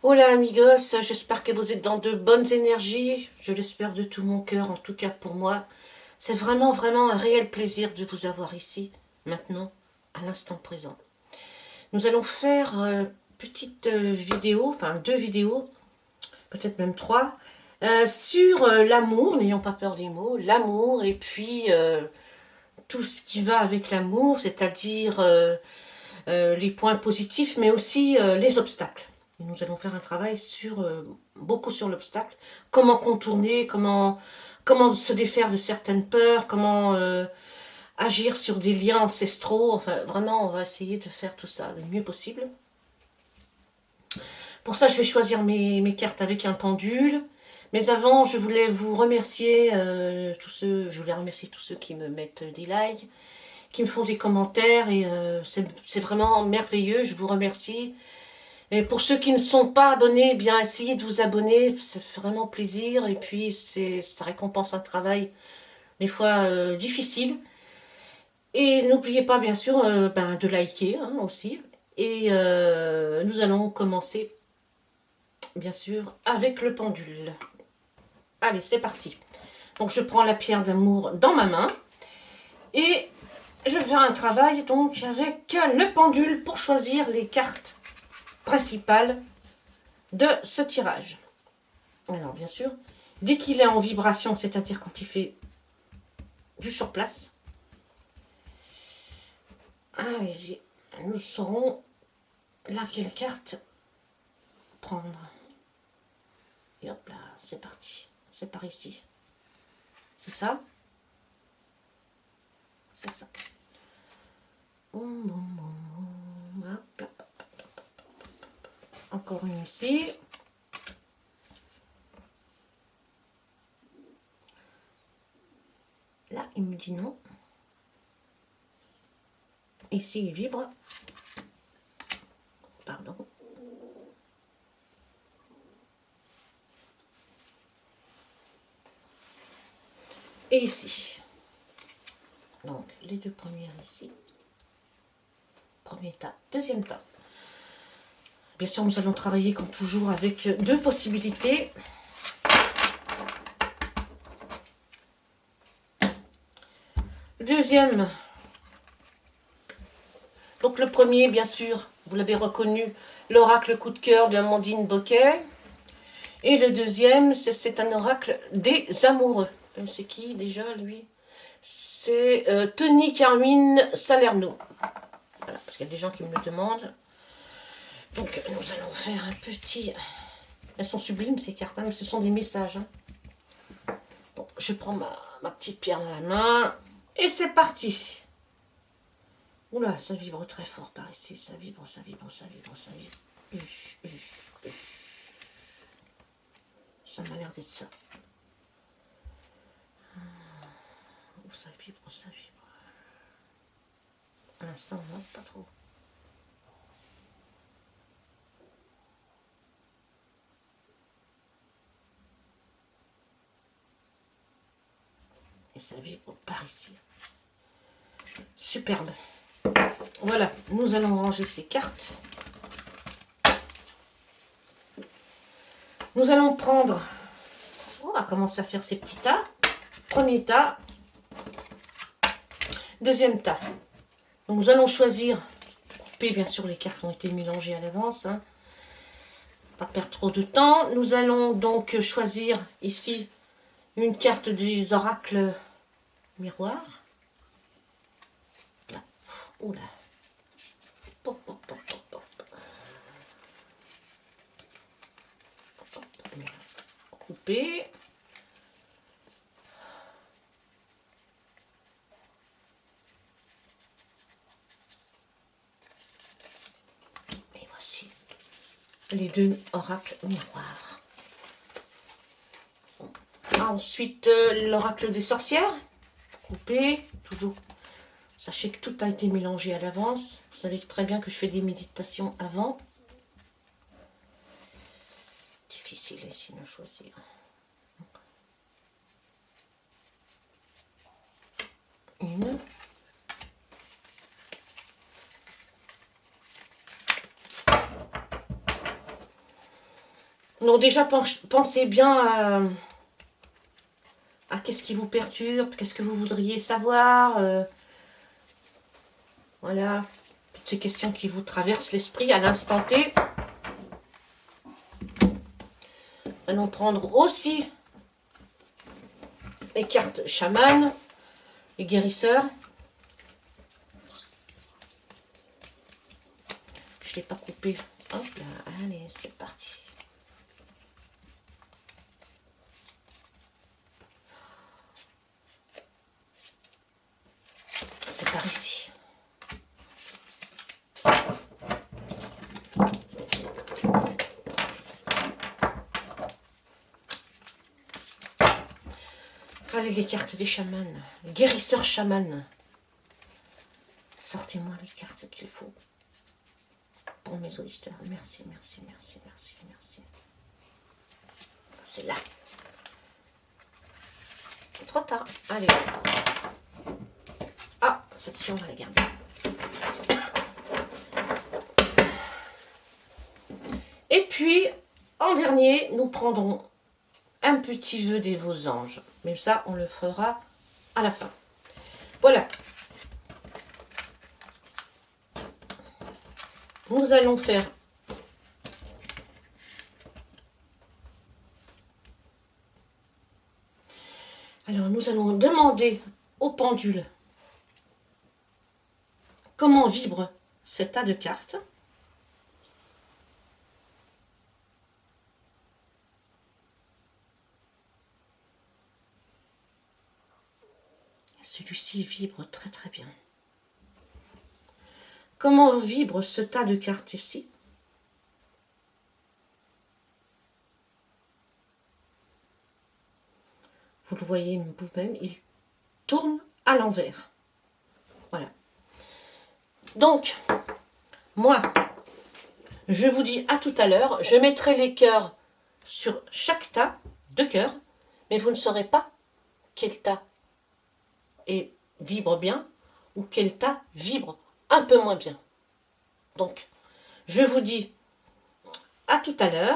Hola amigos, j'espère que vous êtes dans de bonnes énergies, je l'espère de tout mon cœur, en tout cas pour moi. C'est vraiment, vraiment un réel plaisir de vous avoir ici, maintenant, à l'instant présent. Nous allons faire une petite vidéo, enfin 2 vidéos, peut-être même 3, sur l'amour, n'ayons pas peur des mots, l'amour et puis tout ce qui va avec l'amour, c'est-à-dire les points positifs, mais aussi les obstacles. Et nous allons faire un travail sur beaucoup sur l'obstacle, comment contourner, comment se défaire de certaines peurs, comment agir sur des liens ancestraux. Enfin, vraiment, on va essayer de faire tout ça le mieux possible. Pour ça, je vais choisir mes cartes avec un pendule. Mais avant, je voulais vous remercier je voulais remercier tous ceux qui me mettent des likes, qui me font des commentaires et c'est vraiment merveilleux. Je vous remercie. Et pour ceux qui ne sont pas abonnés, bien essayez de vous abonner, ça fait vraiment plaisir et puis ça récompense un travail des fois difficile. Et n'oubliez pas bien sûr de liker aussi. Et nous allons commencer bien sûr avec le pendule. Allez, c'est parti. Donc je prends la pierre d'amour dans ma main et je fais un travail donc avec le pendule pour choisir les cartes principales de ce tirage. Alors bien sûr, dès qu'il est en vibration, c'est-à-dire quand il fait du surplace, allez-y, nous saurons laquelle carte prendre. Et hop là, c'est parti. C'est par ici. C'est ça? C'est ça. Hop là. Encore une ici. Là, il me dit non. Ici, il vibre. Pardon. Et ici. Donc, les deux premières ici. Premier tas, deuxième tas. Bien sûr, nous allons travailler comme toujours avec 2 possibilités. Deuxième. Donc le premier, bien sûr, vous l'avez reconnu, l'oracle coup de cœur de Amandine Boquet. Et le deuxième, c'est un oracle des amoureux. C'est qui déjà, lui? C'est Tony Carmine Salerno. Voilà, parce qu'il y a des gens qui me le demandent. Donc nous allons faire un petit... Elles sont sublimes ces cartes, mais ce sont des messages. Donc je prends ma petite pierre dans la main. Et c'est parti. Oula, ça vibre très fort par ici. Ça vibre, ça vibre, ça vibre, ça vibre. Ça m'a l'air d'être ça. Ça vibre, ça vibre. À l'instant, non, pas trop. Et ça vibre par ici. Superbe. Voilà, nous allons ranger ces cartes. Nous allons prendre... On va commencer à faire ces petits tas. Premier tas. Deuxième tas. Donc nous allons choisir... Couper, bien sûr, les cartes ont été mélangées à l'avance. Pas perdre trop de temps. Nous allons donc choisir ici une carte des oracles miroirs. Là. Oula. Pop, pop, pop, pop, pop. Couper. Et voici les 2 oracles miroirs. Ensuite, l'oracle des sorcières. Couper, toujours. Sachez que tout a été mélangé à l'avance. Vous savez très bien que je fais des méditations avant. Difficile ici de choisir. Une. Donc déjà, pensez bien à qu'est-ce qui vous perturbe, qu'est-ce que vous voudriez savoir. Voilà, toutes ces questions qui vous traversent l'esprit à l'instant T. Allons prendre aussi les cartes chamanes, les guérisseurs. Je ne l'ai pas coupé. Hop là, allez, c'est parti. C'est par ici. Allez, les cartes des chamans, les guérisseurs chamans. Sortez-moi les cartes qu'il faut pour mes auditeurs. Merci, merci, merci, merci, merci. C'est là. C'est trop tard. Allez. Ah, celle-ci, on va la garder. Et puis, en dernier, nous prendrons un petit vœu des vos anges. Mais ça, on le fera à la fin. Voilà. Nous allons faire alors nous allons demander au pendule comment vibre ce tas de cartes. Celui-ci vibre très très bien. Comment vibre ce tas de cartes ici? Vous le voyez vous-même, il tourne à l'envers. Voilà. Donc, moi, je vous dis à tout à l'heure. Je mettrai les cœurs sur chaque tas de cœurs, mais vous ne saurez pas quel tas vibre bien ou quel tas vibre un peu moins bien. Donc, je vous dis à tout à l'heure.